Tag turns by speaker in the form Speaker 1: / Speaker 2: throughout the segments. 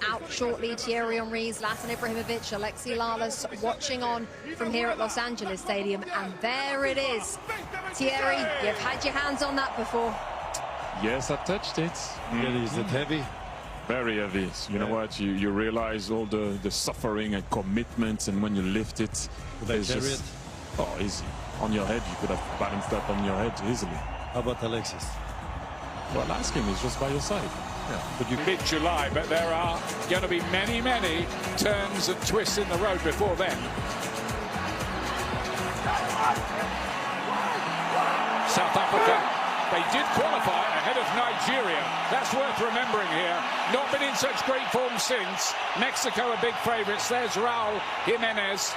Speaker 1: Out shortly, Thierry Henry, Zlatan Ibrahimovic, Alexi Lalas watching on from here at Los Angeles Stadium, and there it is. Thierry, you've had your hands on that before.
Speaker 2: Yes, I've touched it.
Speaker 3: Really, is it heavy?
Speaker 2: Very heavy. You know what? You realize all the suffering and commitment, and when you lift it,
Speaker 3: it's just
Speaker 2: easy. On your head, you could have balanced that on your head easily.
Speaker 3: How about Alexis?
Speaker 2: Well, ask him. He's just by your side.
Speaker 4: Yeah. But mid-July, but there are going to be many, many turns and twists in the road before then. South Africa, they did qualify ahead of Nigeria. That's worth remembering here. Not been in such great form since. Mexico are big favourites. There's Raul Jimenez,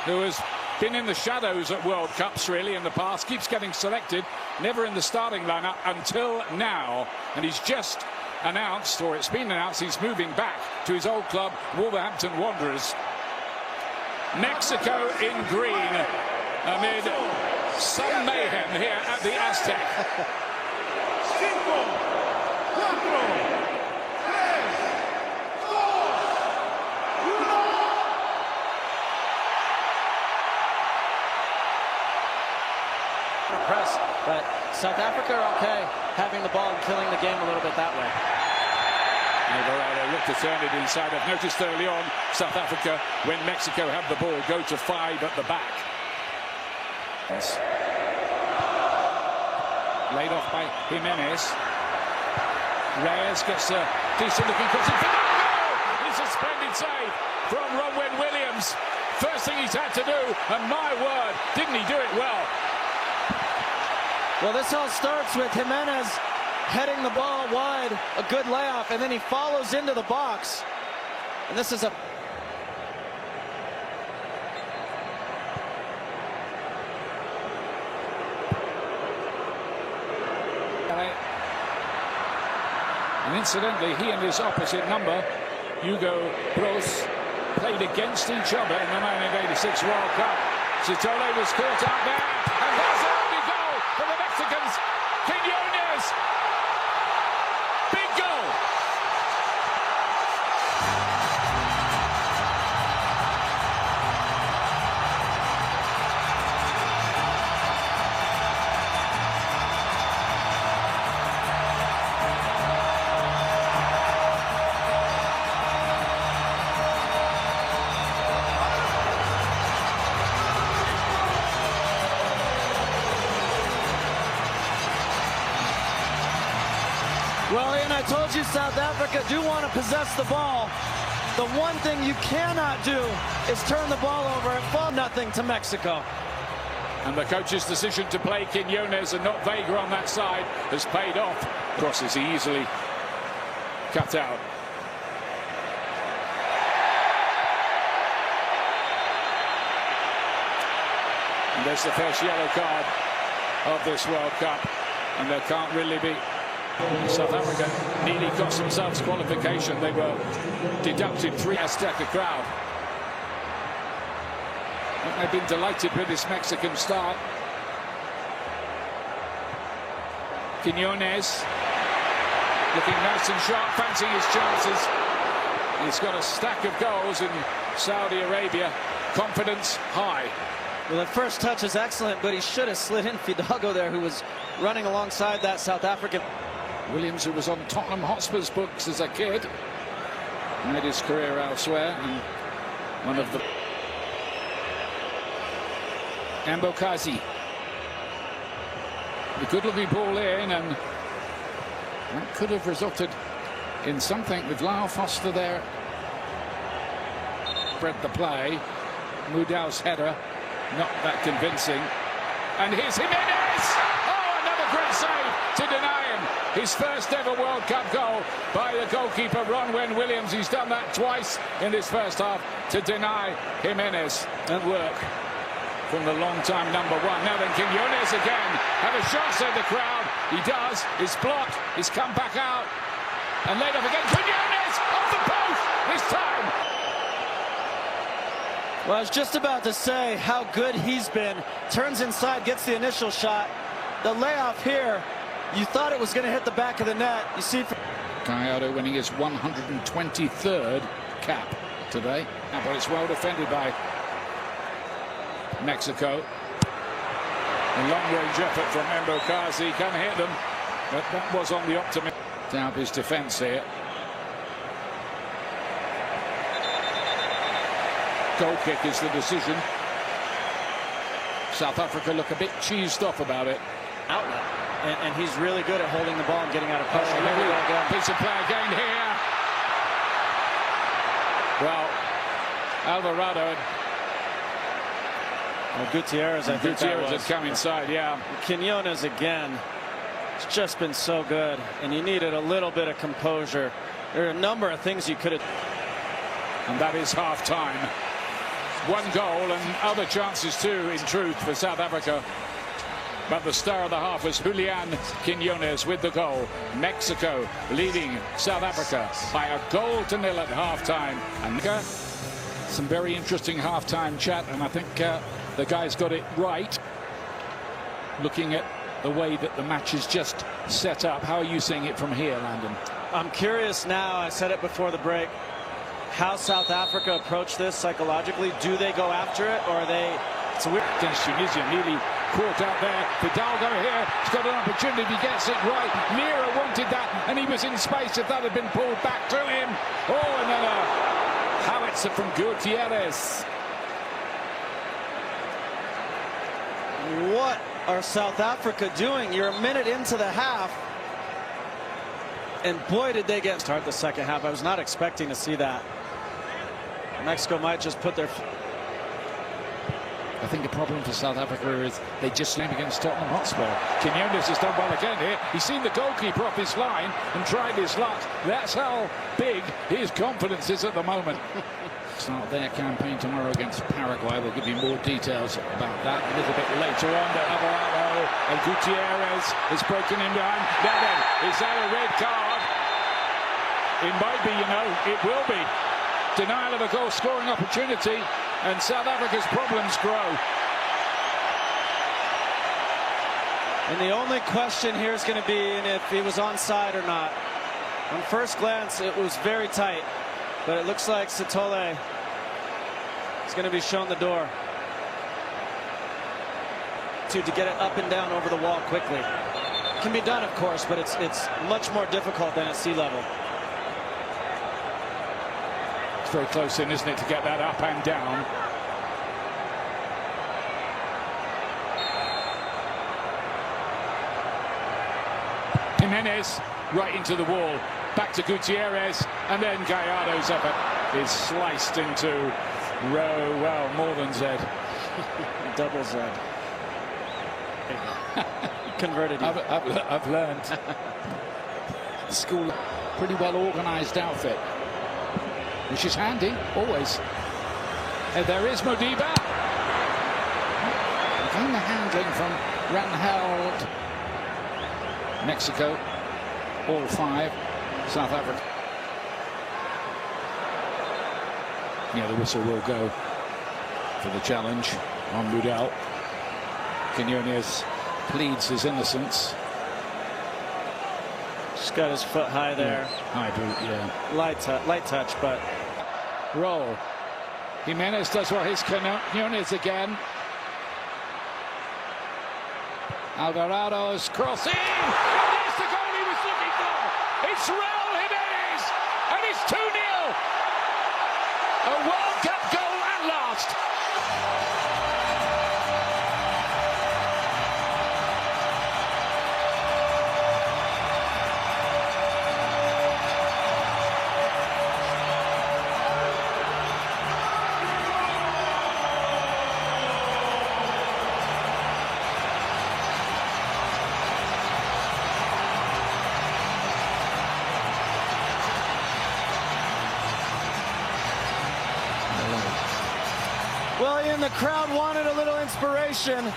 Speaker 4: who has been in the shadows at World Cups really in the past, keeps getting selected, never in the starting lineup until now, and he's just announced, or it's been announced, he's moving back to his old club, Wolverhampton Wanderers. Mexico in green amid some mayhem here at the Aztec.
Speaker 5: Press, but South Africa are okay having the ball and killing the game a little bit that way.
Speaker 4: Alvarado looked to turn it inside. I've noticed early on South Africa, when Mexico have the ball, go to 5 at the back. Yes. Laid off by Jimenez. Reyes gets a decent looking cross. It's a splendid save from Ronwen Williams. First thing he's had to do, and my word, didn't he do it well?
Speaker 5: Well, this all starts with Jimenez heading the ball wide, a good layoff, and then he follows into the box. And this is a...
Speaker 4: And incidentally, he and his opposite number, Hugo Bros, played against each other in the 1986 World Cup. Sitole was caught out there, and there's a big goal for the Mexicans. Quiñones, big goal.
Speaker 5: Well, Ian, I told you South Africa do want to possess the ball. The one thing you cannot do is turn the ball over and fall nothing to Mexico.
Speaker 4: And the coach's decision to play Quiñones and not Vega on that side has paid off. Crosses easily cut out. And there's the first yellow card of this World Cup, and there can't really be. South Africa nearly cost themselves qualification. They were deducted 3 Azteca crowd. And they've been delighted with this Mexican start. Quiñones looking nice and sharp, fancying his chances. He's got a stack of goals in Saudi Arabia. Confidence high.
Speaker 5: Well, the first touch is excellent, but he should have slid in Fidalgo there, who was running alongside that South African.
Speaker 4: Williams, who was on Tottenham Hotspur's books as a kid, made his career elsewhere, and one of the... Ambokazi. A good-looking ball in, and that could have resulted in something with Lyle Foster there. Spread the play. Mudau's header, not that convincing. And here's Jimenez! Oh, another great save to deny him his first ever World Cup goal by the goalkeeper Ronwen Williams. He's done that twice in this first half to deny Jimenez. And work from the long-time number 1. Now then, Quiñones again. Have a shot, said the crowd. He does. It's blocked. He's come back out. And laid off again. Quiñones off the post this time.
Speaker 5: Well, I was just about to say how good he's been. Turns inside, gets the initial shot. The layoff here, you thought it was going to hit the back of the net. You see,
Speaker 4: Gallardo winning his 123rd cap today. But it's well defended by Mexico. A long-range effort from Mbokazi can hit them, but that was on the optimist. Down his defence here. Goal kick is the decision. South Africa look a bit cheesed off about it.
Speaker 5: Outlet. And he's really good at holding the ball and getting out of pressure.
Speaker 4: Piece of play again here. Well, Alvarado.
Speaker 5: Gutierrez, I think
Speaker 4: Gutierrez
Speaker 5: that was.
Speaker 4: had come inside, yeah.
Speaker 5: Quinones again. It's just been so good, and you needed a little bit of composure. There are a number of things you could have.
Speaker 4: And that is half-time. One goal and other chances too, in truth, for South Africa. But the star of the half was Julian Quinones with the goal. Mexico leading South Africa by 1-0 at half-time. And some very interesting half-time chat, and I think the guys got it right. Looking at the way that the match is just set up, how are you seeing it from here, Landon?
Speaker 5: I'm curious now, I said it before the break, how South Africa approach this psychologically. Do they go after it, or are they...
Speaker 4: It's a weird against Tunisia, nearly caught out there. Fidalgo here, he's got an opportunity, he gets it right. Mira wanted that, and he was in space. If that had been pulled back to him. Oh, and then a howitzer from Gutierrez.
Speaker 5: What are South Africa doing? You're a minute into the half, and boy did they start the second half. I was not expecting to see that. Mexico might just put their...
Speaker 4: I think the problem for South Africa is they just slammed against Tottenham Hotspur. Quinones has done well again here. He's seen the goalkeeper off his line and tried his luck. That's how big his confidence is at the moment. Start their campaign tomorrow against Paraguay. We'll give you more details about that a little bit later on. But Alvarado and Gutierrez has broken him behind. Now then, is that a red card? It might be, you know, it will be. Denial of a goal-scoring opportunity, and South Africa's problems grow.
Speaker 5: And the only question here is going to be if he was onside or not. On first glance, it was very tight, but it looks like Sithole is going to be shown the door to get it up and down over the wall quickly. It can be done, of course, but it's much more difficult than at sea level.
Speaker 4: Very close in, isn't it, to get that up and down. Jimenez right into the wall, back to Gutierrez, and then Gallardo's effort is sliced into row, well, more than Z.
Speaker 5: Double Z. Converted you.
Speaker 4: I've learned. School, pretty well organized outfit, which is handy, always. And there is Modiba. Again, the handling from Rangel. Mexico, all 5. South Africa. Yeah, the whistle will go for the challenge on Mudal. Quinones pleads his innocence.
Speaker 5: Just got his foot high there.
Speaker 4: High boot, yeah.
Speaker 5: Light touch, but...
Speaker 4: Roll. Jimenez does well. His Quinones again. Alvarado's crossing. And there's the goal he was looking for. It's Raul Jimenez. And it's 2-0. A World Cup goal at last.
Speaker 5: Well, Ian, the crowd wanted a little inspiration.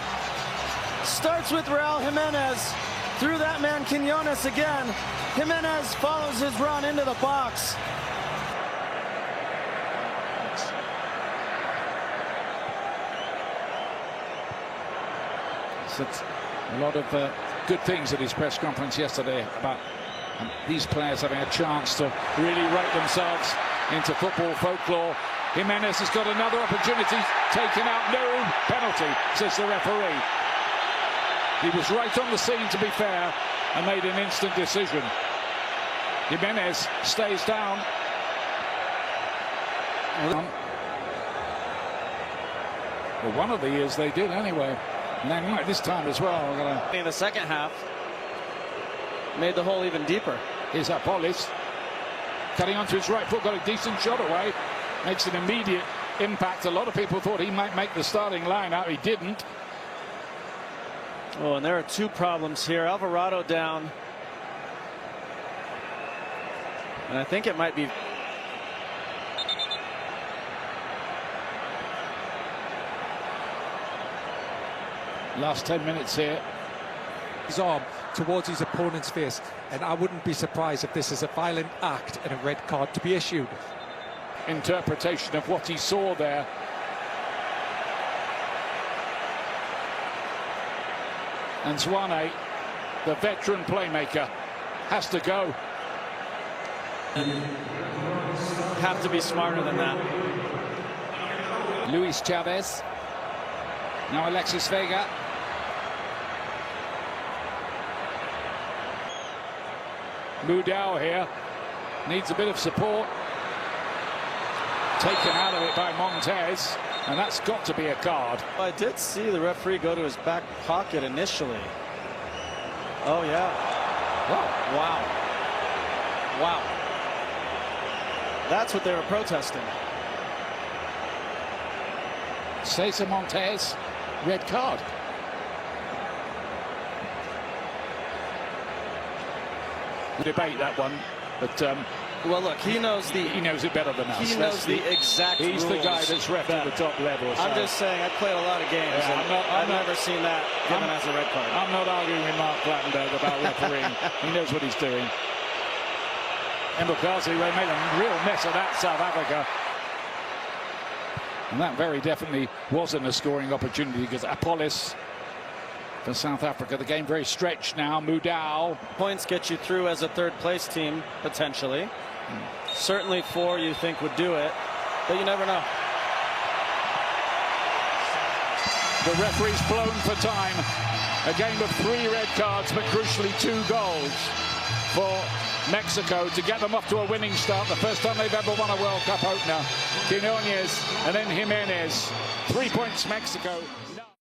Speaker 5: Starts with Raul Jimenez. Through that man, Quinones again. Jimenez follows his run into the box.
Speaker 4: Said a lot of good things at his press conference yesterday about And these players having a chance to really write themselves into football folklore. Jimenez has got another opportunity, taken out, no penalty, says the referee. He was right on the scene, to be fair, and made an instant decision. Jimenez stays down. Well, one of the years they did anyway, and they might this time as well.
Speaker 5: In the second half, made the hole even deeper.
Speaker 4: Here's Apolis, cutting onto his right foot, got a decent shot away, makes an immediate impact. A lot of people thought he might make the starting lineup. He didn't.
Speaker 5: Oh, and there are two problems here. Alvarado down, and I think it might be.
Speaker 4: Last 10 minutes here.
Speaker 6: His arm towards his opponent's face, and I wouldn't be surprised if this is a violent act and a red card to be issued.
Speaker 4: Interpretation of what he saw there. And Zwane, the veteran playmaker, has to go.
Speaker 5: Have to be smarter than that.
Speaker 4: Luis Chavez. Now Alexis Vega. Mudau here needs a bit of support. Taken out of it by Montez, and that's got to be a card.
Speaker 5: I did see the referee go to his back pocket initially. Oh yeah.
Speaker 4: Whoa.
Speaker 5: Wow. Wow. That's what they were protesting.
Speaker 4: Cesar Montez, red card. Debate that one, but
Speaker 5: well, look, he knows
Speaker 4: it better than us.
Speaker 5: He knows the exact
Speaker 4: He's
Speaker 5: rules
Speaker 4: the guy that's ref at the top level. So.
Speaker 5: I'm just saying, I played a lot of games,
Speaker 4: Yeah,
Speaker 5: and I've never seen that given as a red card.
Speaker 4: I'm not arguing with Mark Plattenberg about refereeing. He knows what he's doing. Mbukasi made a real mess of that, South Africa. And that very definitely wasn't a scoring opportunity, because Apolis for South Africa. The game very stretched now. Mudau.
Speaker 5: Points get you through as a third-place team, potentially. Certainly 4 you think would do it, but you never know.
Speaker 4: The referee's blown for time. A game of 3 red cards, but crucially 2 goals for Mexico to get them off to a winning start. The first time they've ever won a World Cup opener. Quinones and then Jimenez. 3 points Mexico.